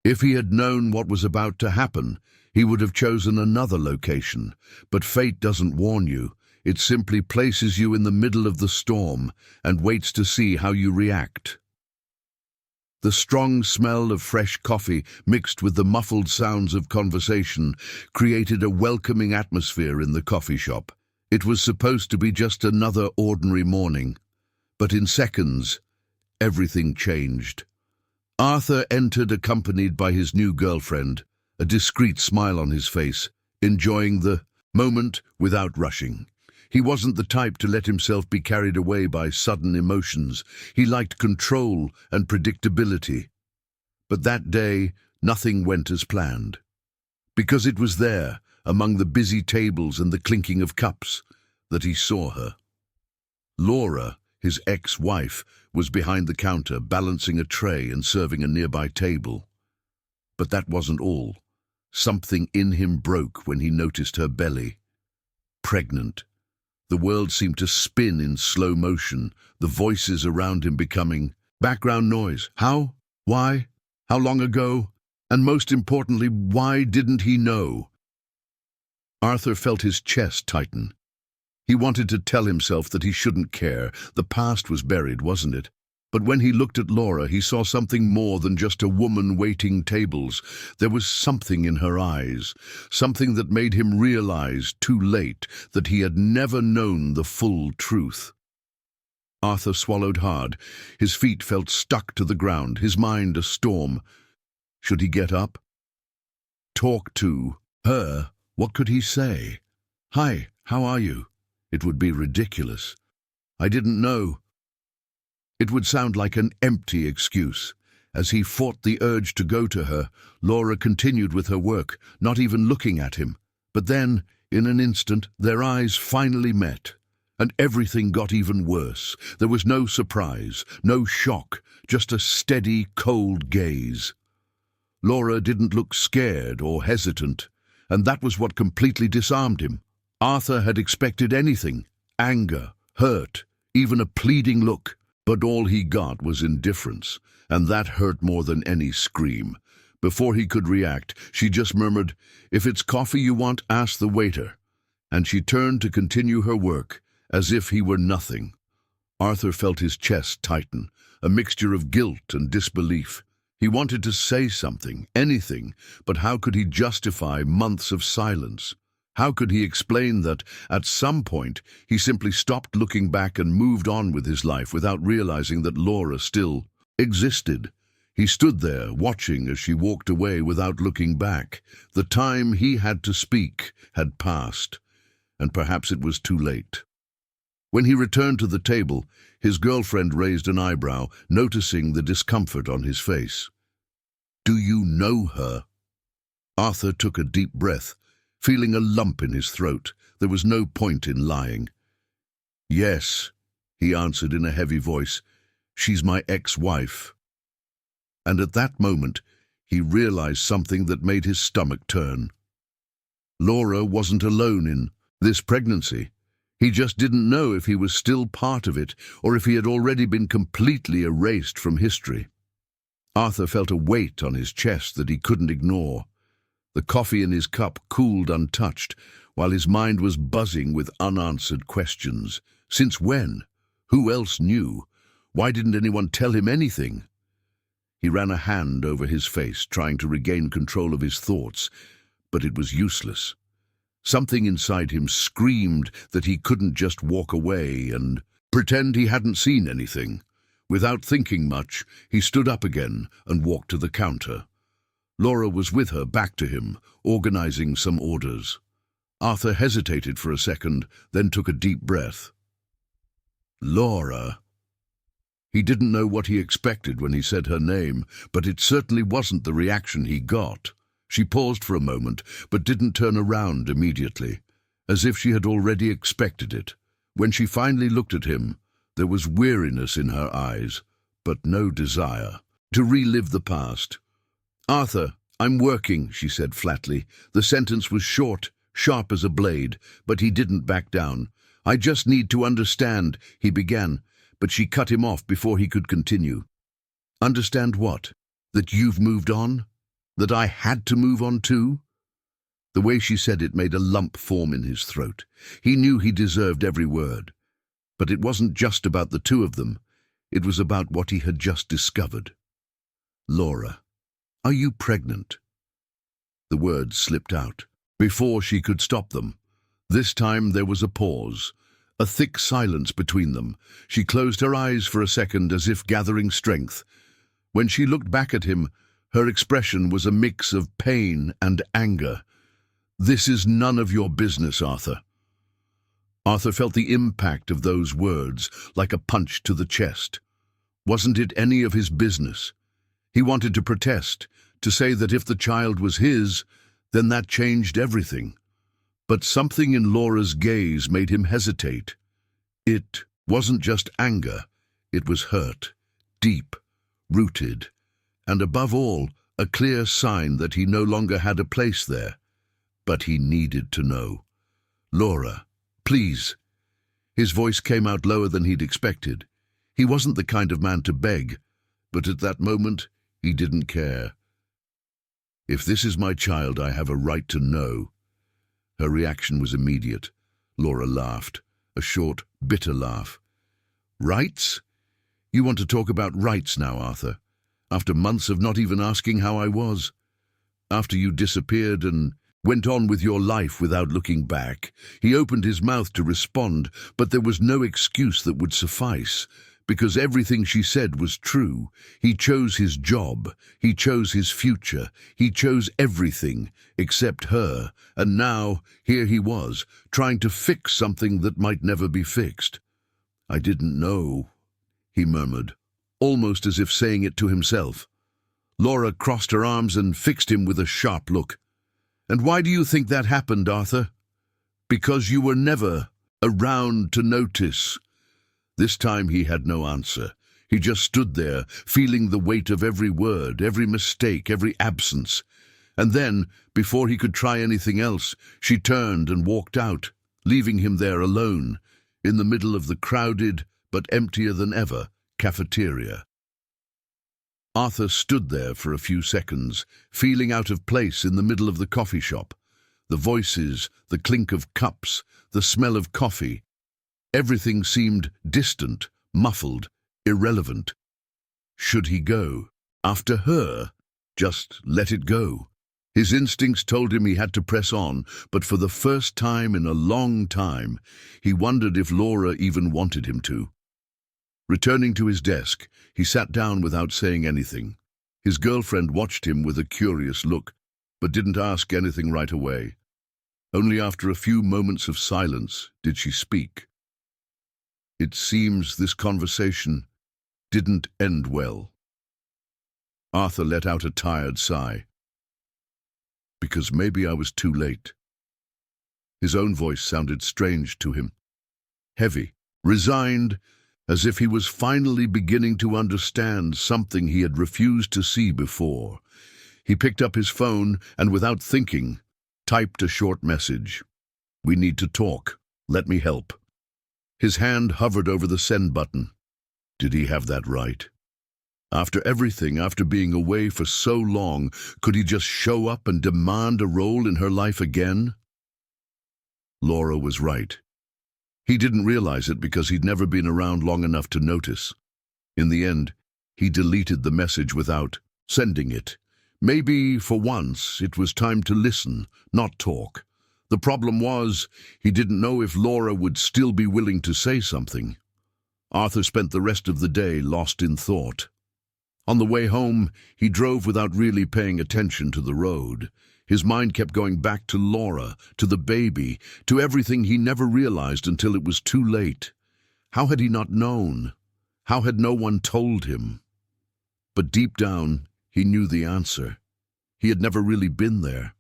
If he had known what was about to happen, he would have chosen another location. But fate doesn't warn you. It simply places you in the middle of the storm and waits to see how you react. The strong smell of fresh coffee mixed with the muffled sounds of conversation created a welcoming atmosphere in the coffee shop. It was supposed to be just another ordinary morning, but in seconds, everything changed. Arthur entered accompanied by his new girlfriend, a discreet smile on his face, enjoying the moment without rushing. He wasn't the type to let himself be carried away by sudden emotions. He liked control and predictability. But that day, nothing went as planned. Because it was there, among the busy tables and the clinking of cups, that he saw her. Laura, his ex-wife, was behind the counter, balancing a tray and serving a nearby table. But that wasn't all. Something in him broke when he noticed her belly. Pregnant. The world seemed to spin in slow motion, the voices around him becoming background noise. How? Why? How long ago? And most importantly, why didn't he know? Arthur felt his chest tighten. He wanted to tell himself that he shouldn't care. The past was buried, wasn't it? But when he looked at Laura, he saw something more than just a woman waiting tables. There was something in her eyes, something that made him realize, too late, that he had never known the full truth. Arthur swallowed hard. His feet felt stuck to the ground, his mind a storm. Should he get up? Talk to her? What could he say? "Hi, how are you?" It would be ridiculous. "I didn't know." It would sound like an empty excuse. As he fought the urge to go to her, Laura continued with her work, not even looking at him. But then, in an instant, their eyes finally met, and everything got even worse. There was no surprise, no shock, just a steady, cold gaze. Laura didn't look scared or hesitant, and that was what completely disarmed him. Arthur had expected anything: anger, hurt, even a pleading look. But all he got was indifference, and that hurt more than any scream. Before he could react, she just murmured, "If it's coffee you want, ask the waiter." And she turned to continue her work, as if he were nothing. Arthur felt his chest tighten, a mixture of guilt and disbelief. He wanted to say something, anything, but how could he justify months of silence? How could he explain that, at some point, he simply stopped looking back and moved on with his life without realizing that Laura still existed? He stood there, watching as she walked away without looking back. The time he had to speak had passed, and perhaps it was too late. When he returned to the table, his girlfriend raised an eyebrow, noticing the discomfort on his face. "Do you know her?" Arthur took a deep breath, feeling a lump in his throat. There was no point in lying. "Yes," he answered in a heavy voice. "She's my ex-wife." And at that moment, he realized something that made his stomach turn. Laura wasn't alone in this pregnancy. He just didn't know if he was still part of it, or if he had already been completely erased from history. Arthur felt a weight on his chest that he couldn't ignore. The coffee in his cup cooled untouched, while his mind was buzzing with unanswered questions. Since when? Who else knew? Why didn't anyone tell him anything? He ran a hand over his face, trying to regain control of his thoughts, but it was useless. Something inside him screamed that he couldn't just walk away and pretend he hadn't seen anything. Without thinking much, he stood up again and walked to the counter. Laura was with her, back to him, organizing some orders. Arthur hesitated for a second, then took a deep breath. "Laura." He didn't know what he expected when he said her name, but it certainly wasn't the reaction he got. She paused for a moment, but didn't turn around immediately, as if she had already expected it. When she finally looked at him, there was weariness in her eyes, but no desire to relive the past. "Arthur, I'm working," she said flatly. The sentence was short, sharp as a blade, but he didn't back down. "I just need to understand," he began, but she cut him off before he could continue. "Understand what? That you've moved on?" That I had to move on too? The way she said it made a lump form in his throat. He knew he deserved every word. But it wasn't just about the two of them. It was about what he had just discovered. Laura, are you pregnant? The words slipped out, before she could stop them. This time there was a pause, a thick silence between them. She closed her eyes for a second as if gathering strength. When she looked back at him, her expression was a mix of pain and anger. This is none of your business, Arthur. Arthur felt the impact of those words like a punch to the chest. Wasn't it any of his business? He wanted to protest, to say that if the child was his, then that changed everything. But something in Laura's gaze made him hesitate. It wasn't just anger, it was hurt, deep, rooted, and above all, a clear sign that he no longer had a place there. But he needed to know. Laura, please. His voice came out lower than he'd expected. He wasn't the kind of man to beg, but at that moment, he didn't care. If this is my child, I have a right to know. Her reaction was immediate. Laura laughed, a short, bitter laugh. Rights? You want to talk about rights now, Arthur? After months of not even asking how I was? After you disappeared and went on with your life without looking back? He opened his mouth to respond, but there was no excuse that would suffice, because everything she said was true. He chose his job, he chose his future, he chose everything except her, and now here he was, trying to fix something that might never be fixed. I didn't know, he murmured, almost as if saying it to himself. Laura crossed her arms and fixed him with a sharp look. And why do you think that happened, Arthur? Because you were never around to notice. This time he had no answer. He just stood there, feeling the weight of every word, every mistake, every absence. And then, before he could try anything else, she turned and walked out, leaving him there alone, in the middle of the crowded, but emptier than ever, cafeteria. Arthur stood there for a few seconds, feeling out of place in the middle of the coffee shop. The voices, the clink of cups, the smell of coffee. Everything seemed distant, muffled, irrelevant. Should he go? After her? Just let it go. His instincts told him he had to press on, but for the first time in a long time, he wondered if Laura even wanted him to. Returning to his desk, he sat down without saying anything. His girlfriend watched him with a curious look, but didn't ask anything right away. Only after a few moments of silence did she speak. It seems this conversation didn't end well. Arthur let out a tired sigh. Because maybe I was too late. His own voice sounded strange to him. Heavy, resigned, as if he was finally beginning to understand something he had refused to see before. He picked up his phone and, without thinking, typed a short message. We need to talk. Let me help. His hand hovered over the send button. Did he have that right? After everything, after being away for so long, could he just show up and demand a role in her life again? Laura was right. He didn't realize it because he'd never been around long enough to notice. In the end, he deleted the message without sending it. Maybe, for once, it was time to listen, not talk. The problem was, he didn't know if Laura would still be willing to say something. Arthur spent the rest of the day lost in thought. On the way home, he drove without really paying attention to the road. His mind kept going back to Laura, to the baby, to everything he never realized until it was too late. How had he not known? How had no one told him? But deep down, he knew the answer. He had never really been there.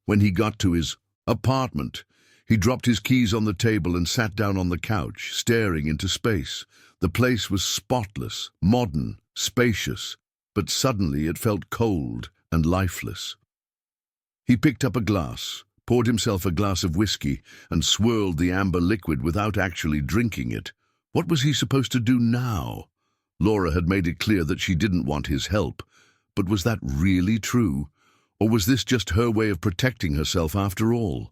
When he got to his apartment, he dropped his keys on the table and sat down on the couch, staring into space. The place was spotless, modern, spacious, but suddenly it felt cold and lifeless. He picked up a glass, poured himself a glass of whiskey, and swirled the amber liquid without actually drinking it. What was he supposed to do now? Laura had made it clear that she didn't want his help. But was that really true? Or was this just her way of protecting herself after all?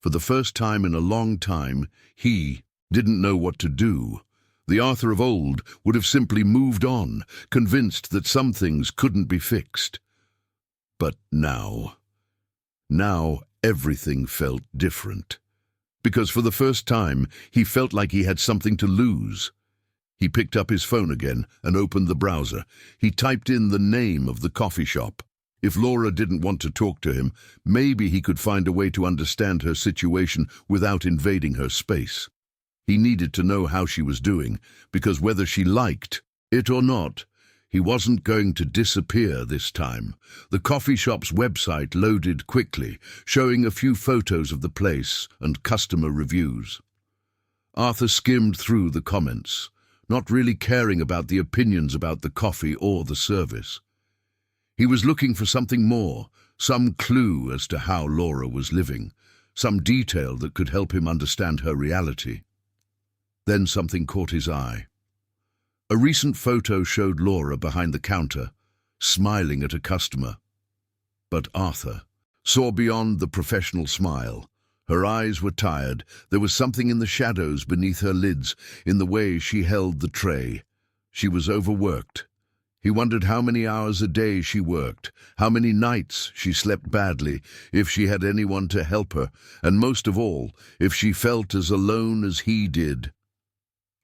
For the first time in a long time, he didn't know what to do. The Arthur of old would have simply moved on, convinced that some things couldn't be fixed. But now everything felt different. Because for the first time, he felt like he had something to lose. He picked up his phone again and opened the browser. He typed in the name of the coffee shop. If Laura didn't want to talk to him, maybe he could find a way to understand her situation without invading her space. He needed to know how she was doing, because whether she liked it or not, he wasn't going to disappear this time. The coffee shop's website loaded quickly, showing a few photos of the place and customer reviews. Arthur skimmed through the comments, not really caring about the opinions about the coffee or the service. He was looking for something more, some clue as to how Laura was living, some detail that could help him understand her reality. Then something caught his eye. A recent photo showed Laura behind the counter, smiling at a customer. But Arthur saw beyond the professional smile. Her eyes were tired. There was something in the shadows beneath her lids, in the way she held the tray. She was overworked. He wondered how many hours a day she worked, how many nights she slept badly, if she had anyone to help her, and most of all, if she felt as alone as he did.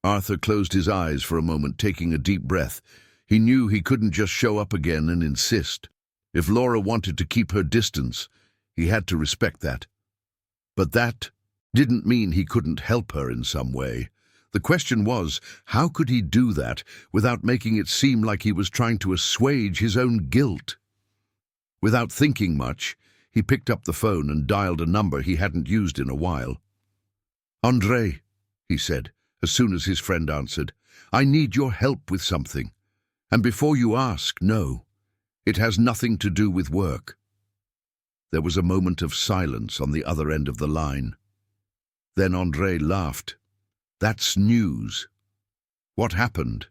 Arthur closed his eyes for a moment, taking a deep breath. He knew he couldn't just show up again and insist. If Laura wanted to keep her distance, he had to respect that. But that didn't mean he couldn't help her in some way. The question was, how could he do that without making it seem like he was trying to assuage his own guilt? Without thinking much, he picked up the phone and dialed a number he hadn't used in a while. "André," he said, as soon as his friend answered, "I need your help with something. And before you ask, no, it has nothing to do with work." There was a moment of silence on the other end of the line. Then André laughed. "That's news. What happened?"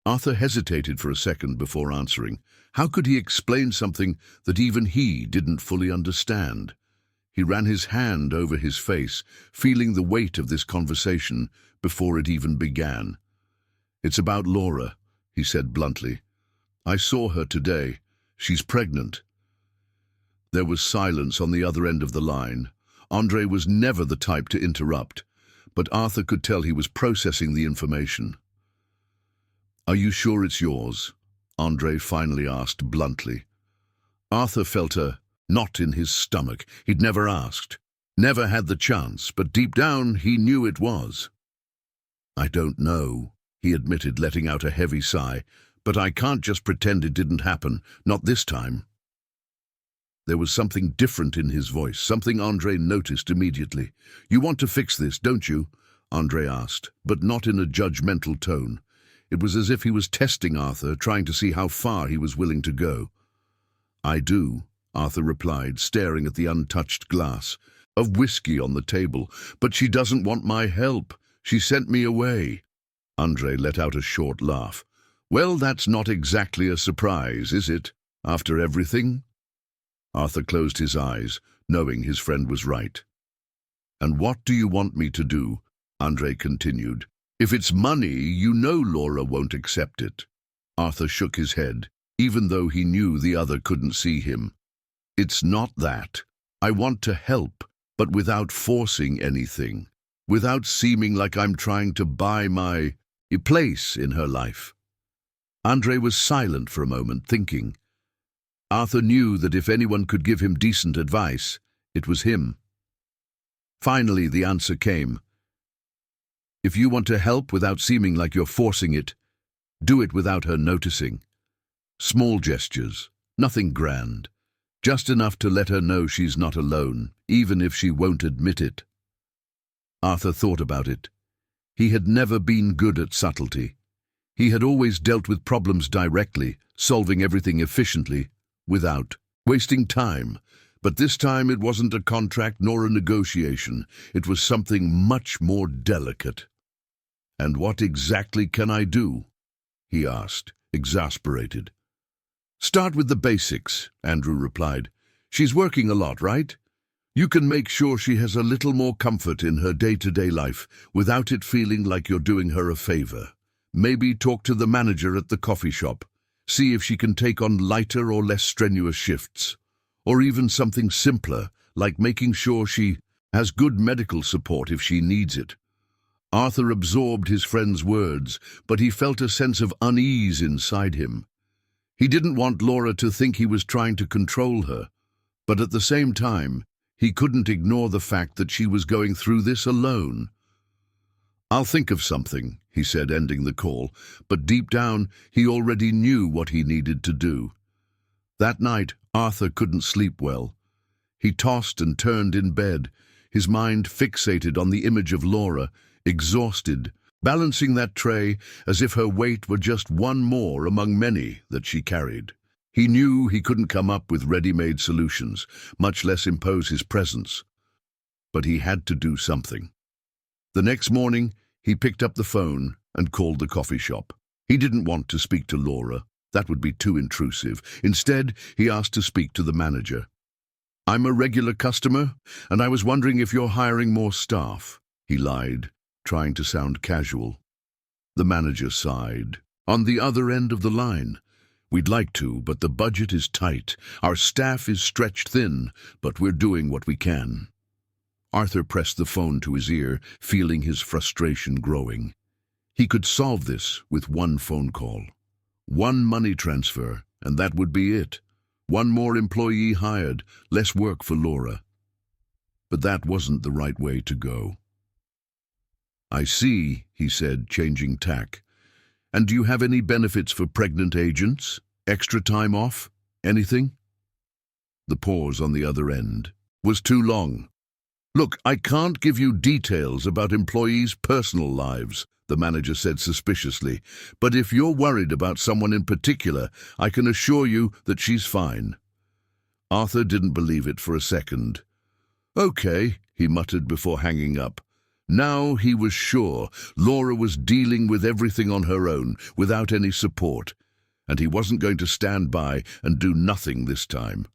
Arthur hesitated for a second before answering. How could he explain something that even he didn't fully understand? He ran his hand over his face, feeling the weight of this conversation before it even began. "It's about Laura," he said bluntly. "I saw her today. She's pregnant." There was silence on the other end of the line. André was never the type to interrupt, but Arthur could tell he was processing the information. "Are you sure it's yours?" André finally asked bluntly. Arthur felt a knot in his stomach. He'd never asked, never had the chance, but deep down he knew it was. "I don't know," he admitted, letting out a heavy sigh, "but I can't just pretend it didn't happen, not this time." There was something different in his voice, something André noticed immediately. "You want to fix this, don't you?" André asked, but not in a judgmental tone. It was as if he was testing Arthur, trying to see how far he was willing to go. "I do," Arthur replied, staring at the untouched glass of whiskey on the table. "But she doesn't want my help. She sent me away." André let out a short laugh. "Well, that's not exactly a surprise, is it, after everything?" Arthur closed his eyes, knowing his friend was right. "And what do you want me to do?" André continued. "If it's money, you know Laura won't accept it." Arthur shook his head, even though he knew the other couldn't see him. "It's not that. I want to help, but without forcing anything, without seeming like I'm trying to buy my place in her life." André was silent for a moment, thinking. Arthur knew that if anyone could give him decent advice, it was him. Finally, the answer came. "If you want to help without seeming like you're forcing it, do it without her noticing. Small gestures, nothing grand, just enough to let her know she's not alone, even if she won't admit it." Arthur thought about it. He had never been good at subtlety. He had always dealt with problems directly, solving everything efficiently, without wasting time. But this time it wasn't a contract nor a negotiation. It was something much more delicate. "And what exactly can I do?" he asked, exasperated. Start with the basics, Andrew replied. She's working a lot, right? You can make sure she has a little more comfort in her day-to-day life without it feeling like you're doing her a favor. Maybe talk to the manager at the coffee shop. See if she can take on lighter or less strenuous shifts. Or even something simpler, like making sure she has good medical support if she needs it. Arthur absorbed his friend's words, but he felt a sense of unease inside him. He didn't want Laura to think he was trying to control her, but at the same time, he couldn't ignore the fact that she was going through this alone. "I'll think of something," he said, ending the call, but deep down, he already knew what he needed to do. That night, Arthur couldn't sleep well. He tossed and turned in bed, his mind fixated on the image of Laura, exhausted, balancing that tray as if her weight were just one more among many that she carried. He knew he couldn't come up with ready-made solutions, much less impose his presence. But he had to do something. The next morning, he picked up the phone and called the coffee shop. He didn't want to speak to Laura. That would be too intrusive. Instead, he asked to speak to the manager. "I'm a regular customer, and I was wondering if you're hiring more staff," he lied, trying to sound casual. The manager sighed. "On the other end of the line. We'd like to, but the budget is tight. Our staff is stretched thin, but we're doing what we can." Arthur pressed the phone to his ear, feeling his frustration growing. He could solve this with one phone call. One money transfer, and that would be it. One more employee hired, less work for Laura. But that wasn't the right way to go. "I see," he said, changing tack. "And do you have any benefits for pregnant agents? Extra time off? Anything?" The pause on the other end was too long. "Look, I can't give you details about employees' personal lives," the manager said suspiciously, "but if you're worried about someone in particular, I can assure you that she's fine." Arthur didn't believe it for a second. "Okay," he muttered before hanging up. Now he was sure Laura was dealing with everything on her own, without any support, and he wasn't going to stand by and do nothing this time.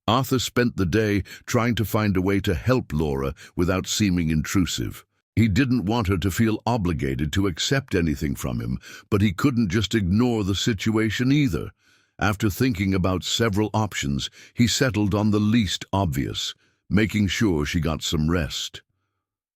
Arthur spent the day trying to find a way to help Laura without seeming intrusive. He didn't want her to feel obligated to accept anything from him, but he couldn't just ignore the situation either. After thinking about several options, he settled on the least obvious, making sure she got some rest.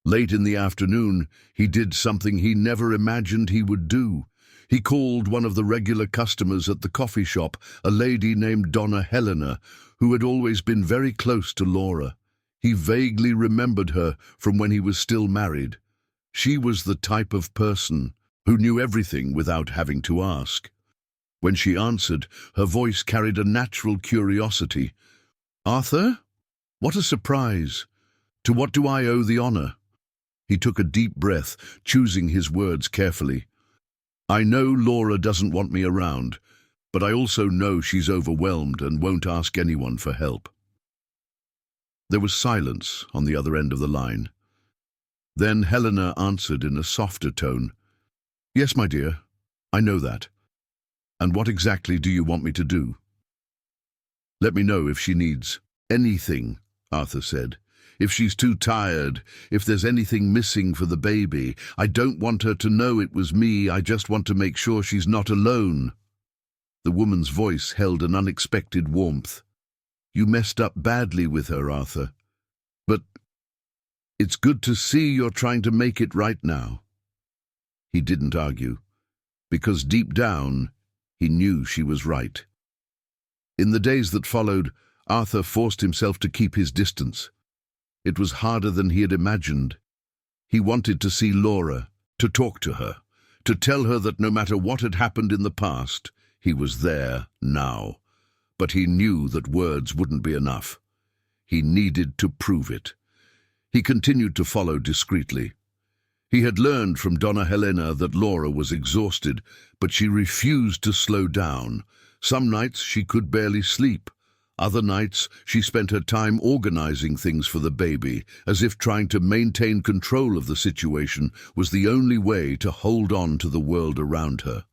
Late in the afternoon, he did something he never imagined he would do. He called one of the regular customers at the coffee shop, a lady named Donna Helena, who had always been very close to Laura. He vaguely remembered her from when he was still married. She was the type of person who knew everything without having to ask. When she answered, her voice carried a natural curiosity. "Arthur? What a surprise! To what do I owe the honor?" He took a deep breath, choosing his words carefully. "I know Laura doesn't want me around, but I also know she's overwhelmed and won't ask anyone for help." There was silence on the other end of the line. Then Helena answered in a softer tone. "Yes, my dear, I know that. And what exactly do you want me to do?" "Let me know if she needs anything," Arthur said. "If she's too tired, if there's anything missing for the baby. I don't want her to know it was me. I just want to make sure she's not alone." The woman's voice held an unexpected warmth. "You messed up badly with her, Arthur. But it's good to see you're trying to make it right now." He didn't argue, because deep down, he knew she was right. In the days that followed, Arthur forced himself to keep his distance. It was harder than he had imagined. He wanted to see Laura, to talk to her, to tell her that no matter what had happened in the past, he was there now. But he knew that words wouldn't be enough. He needed to prove it. He continued to follow discreetly. He had learned from Donna Helena that Laura was exhausted, but she refused to slow down. Some nights she could barely sleep. Other nights, she spent her time organizing things for the baby, as if trying to maintain control of the situation was the only way to hold on to the world around her.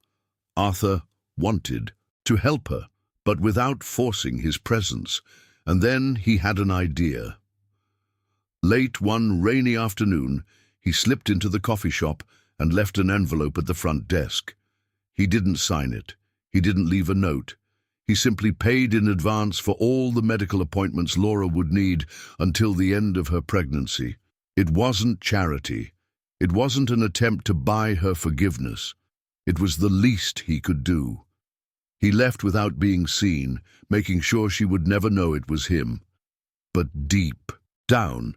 Arthur wanted to help her, but without forcing his presence, and then he had an idea. Late one rainy afternoon, he slipped into the coffee shop and left an envelope at the front desk. He didn't sign it. He didn't leave a note. He simply paid in advance for all the medical appointments Laura would need until the end of her pregnancy. It wasn't charity. It wasn't an attempt to buy her forgiveness. It was the least he could do. He left without being seen, making sure she would never know it was him. But deep down,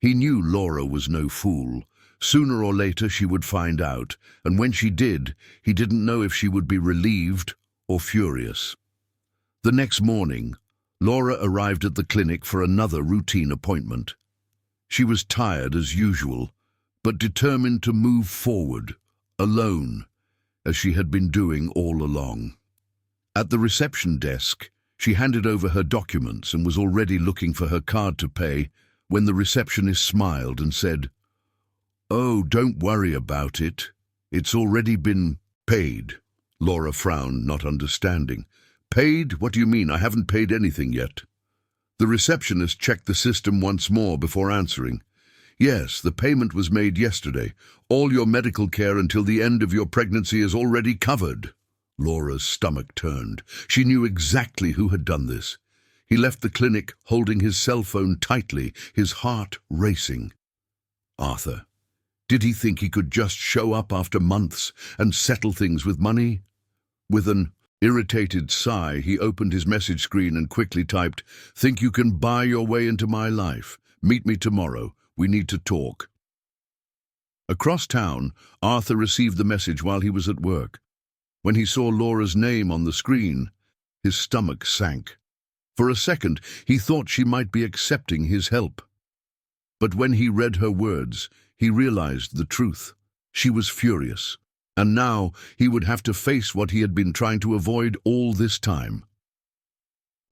he knew Laura was no fool. Sooner or later she would find out, and when she did, he didn't know if she would be relieved or furious. The next morning, Laura arrived at the clinic for another routine appointment. She was tired as usual, but determined to move forward, alone, as she had been doing all along. At the reception desk, she handed over her documents and was already looking for her card to pay when the receptionist smiled and said, "Oh, don't worry about it. It's already been paid." Laura frowned, not understanding. "Paid? What do you mean? I haven't paid anything yet." The receptionist checked the system once more before answering. "Yes, the payment was made yesterday. All your medical care until the end of your pregnancy is already covered." Laura's stomach turned. She knew exactly who had done this. He left the clinic holding his cell phone tightly, his heart racing. Arthur. Did he think he could just show up after months and settle things with money? With an irritated sigh, he opened his message screen and quickly typed, "Think you can buy your way into my life? Meet me tomorrow. We need to talk." Across town, Arthur received the message while he was at work. When he saw Laura's name on the screen, his stomach sank. For a second, he thought she might be accepting his help. But when he read her words, he realized the truth. She was furious, and now he would have to face what he had been trying to avoid all this time.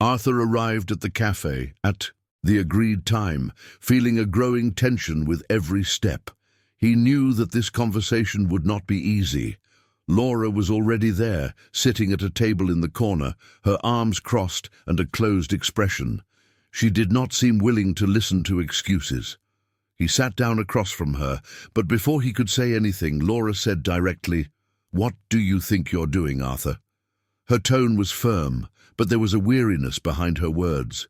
Arthur arrived at the cafe at the agreed time, feeling a growing tension with every step. He knew that this conversation would not be easy. Laura was already there, sitting at a table in the corner, her arms crossed and a closed expression. She did not seem willing to listen to excuses. He sat down across from her, but before he could say anything, Laura said directly, "What do you think you're doing, Arthur?" Her tone was firm, but there was a weariness behind her words.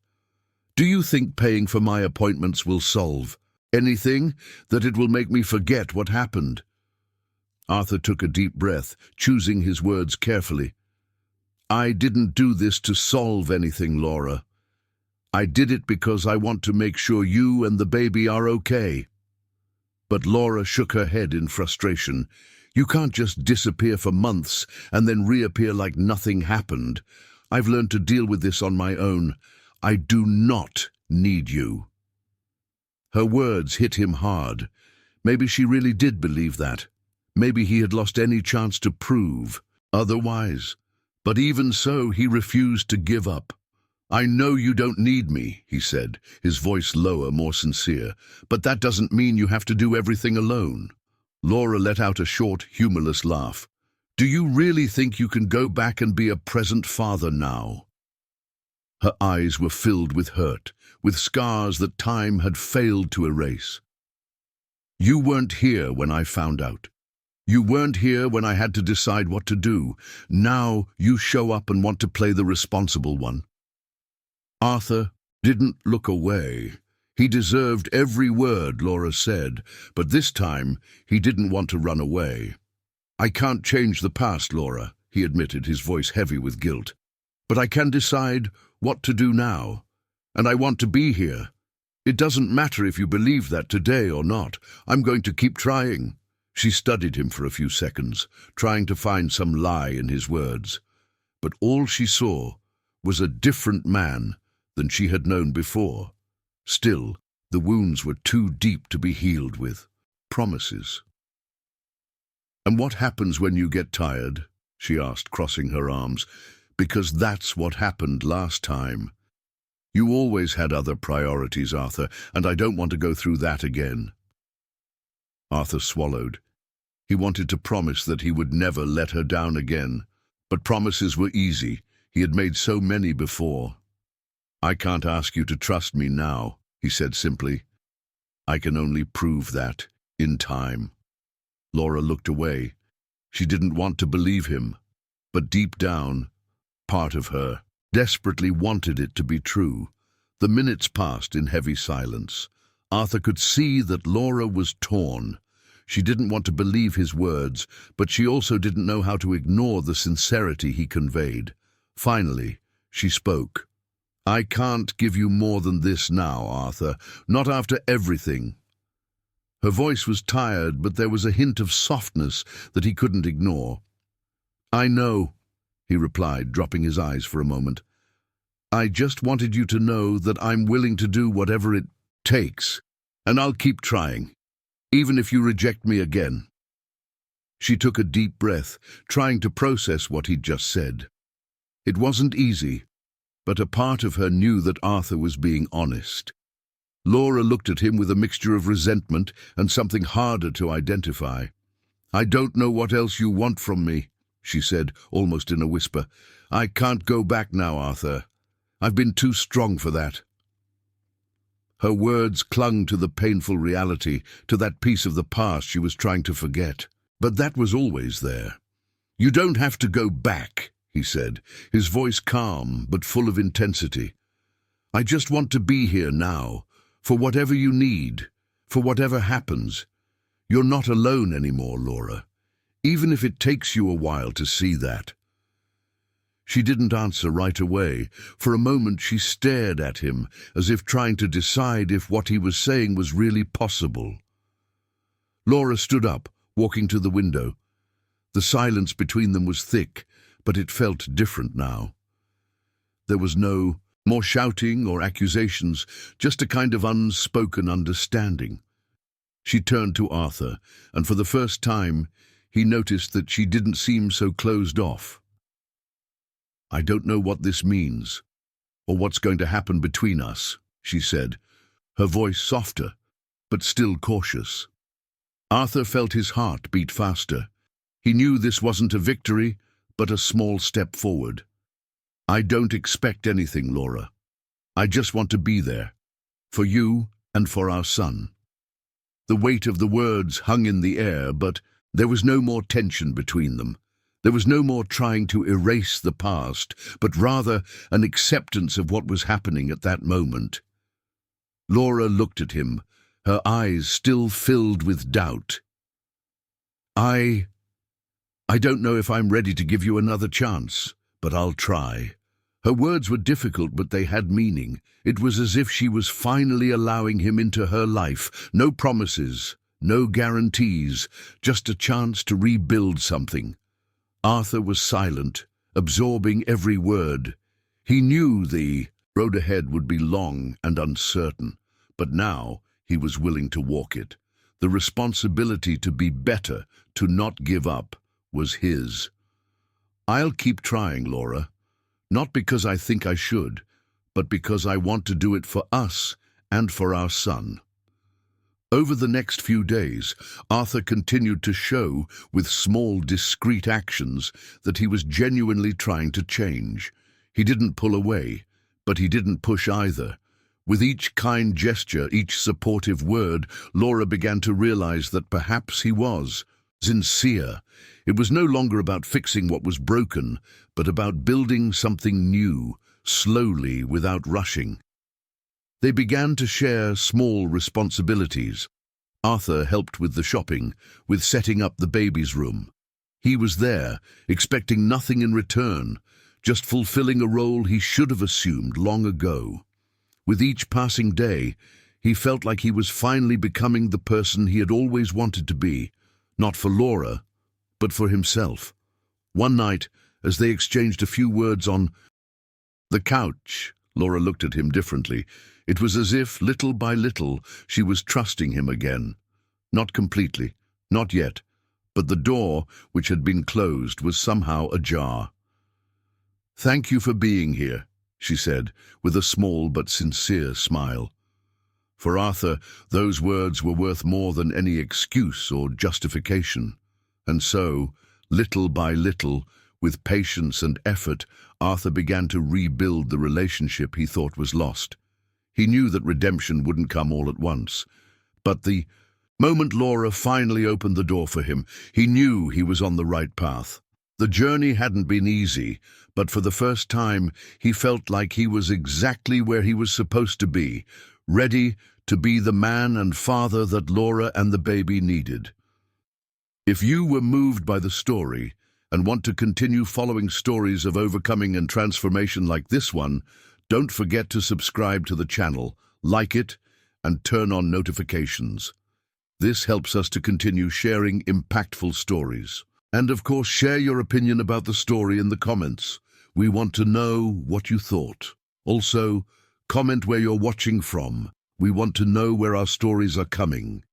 "Do you think paying for my appointments will solve anything, that it will make me forget what happened?" Arthur took a deep breath, choosing his words carefully. "I didn't do this to solve anything, Laura. I did it because I want to make sure you and the baby are okay." But Laura shook her head in frustration. "You can't just disappear for months and then reappear like nothing happened. I've learned to deal with this on my own. I do not need you." Her words hit him hard. Maybe she really did believe that. Maybe he had lost any chance to prove otherwise. But even so, he refused to give up. "I know you don't need me," he said, his voice lower, more sincere, "but that doesn't mean you have to do everything alone." Laura let out a short, humorless laugh. "Do you really think you can go back and be a present father now?" Her eyes were filled with hurt, with scars that time had failed to erase. "You weren't here when I found out. You weren't here when I had to decide what to do. Now you show up and want to play the responsible one." Arthur didn't look away. He deserved every word Laura said, but this time he didn't want to run away. "I can't change the past, Laura," he admitted, his voice heavy with guilt. "But I can decide what to do now, and I want to be here. It doesn't matter if you believe that today or not. I'm going to keep trying." She studied him for a few seconds, trying to find some lie in his words. But all she saw was a different man than she had known before. Still, the wounds were too deep to be healed with promises. "And what happens when you get tired?" she asked, crossing her arms. "Because that's what happened last time. You always had other priorities, Arthur, and I don't want to go through that again." Arthur swallowed. He wanted to promise that he would never let her down again, but promises were easy. He had made so many before. "I can't ask you to trust me now," he said simply. "I can only prove that in time." Laura looked away. She didn't want to believe him, but deep down, part of her desperately wanted it to be true. The minutes passed in heavy silence. Arthur could see that Laura was torn. She didn't want to believe his words, but she also didn't know how to ignore the sincerity he conveyed. Finally, she spoke. "I can't give you more than this now, Arthur, not after everything." Her voice was tired, but there was a hint of softness that he couldn't ignore. "I know," he replied, dropping his eyes for a moment. "I just wanted you to know that I'm willing to do whatever it takes, and I'll keep trying, even if you reject me again." She took a deep breath, trying to process what he'd just said. It wasn't easy, but a part of her knew that Arthur was being honest. Laura looked at him with a mixture of resentment and something harder to identify. "I don't know what else you want from me," she said, almost in a whisper. "I can't go back now, Arthur. I've been too strong for that." Her words clung to the painful reality, to that piece of the past she was trying to forget. But that was always there. "You don't have to go back," he said, his voice calm but full of intensity. "I just want to be here now, for whatever you need, for whatever happens. You're not alone anymore, Laura, even if it takes you a while to see that." She didn't answer right away. For a moment she stared at him, as if trying to decide if what he was saying was really possible. Laura stood up, walking to the window. The silence between them was thick, but it felt different now. There was no more shouting or accusations, just a kind of unspoken understanding. She turned to Arthur, and for the first time he noticed that she didn't seem so closed off. "I don't know what this means, or what's going to happen between us," she said, her voice softer, but still cautious. Arthur felt his heart beat faster. He knew this wasn't a victory, but a small step forward. "I don't expect anything, Laura. I just want to be there, for you and for our son." The weight of the words hung in the air, but there was no more tension between them. There was no more trying to erase the past, but rather an acceptance of what was happening at that moment. Laura looked at him, her eyes still filled with doubt. I don't know if I'm ready to give you another chance, but I'll try." Her words were difficult, but they had meaning. It was as if she was finally allowing him into her life. No promises, no guarantees, just a chance to rebuild something. Arthur was silent, absorbing every word. He knew the road ahead would be long and uncertain, but now he was willing to walk it. The responsibility to be better, to not give up, was his. "I'll keep trying, Laura. Not because I think I should, but because I want to do it for us and for our son." Over the next few days, Arthur continued to show, with small, discreet actions, that he was genuinely trying to change. He didn't pull away, but he didn't push either. With each kind gesture, each supportive word, Laura began to realize that perhaps he was sincere. It was no longer about fixing what was broken, but about building something new, slowly, without rushing. They began to share small responsibilities. Arthur helped with the shopping, with setting up the baby's room. He was there, expecting nothing in return, just fulfilling a role he should have assumed long ago. With each passing day, he felt like he was finally becoming the person he had always wanted to be, not for Laura, but for himself. One night, as they exchanged a few words on the couch, Laura looked at him differently. It was as if, little by little, she was trusting him again. Not completely, not yet, but the door, which had been closed, was somehow ajar. "Thank you for being here," she said, with a small but sincere smile. For Arthur, those words were worth more than any excuse or justification. And so, little by little, With patience and effort, Arthur began to rebuild the relationship he thought was lost. He knew that redemption wouldn't come all at once. But the moment Laura finally opened the door for him, he knew he was on the right path. The journey hadn't been easy, but for the first time, he felt like he was exactly where he was supposed to be, ready to be the man and father that Laura and the baby needed. If you were moved by the story and want to continue following stories of overcoming and transformation like this one, don't forget to subscribe to the channel, like it, and turn on notifications. This helps us to continue sharing impactful stories. And of course, share your opinion about the story in the comments. We want to know what you thought. Also, comment where you're watching from. We want to know where our stories are coming.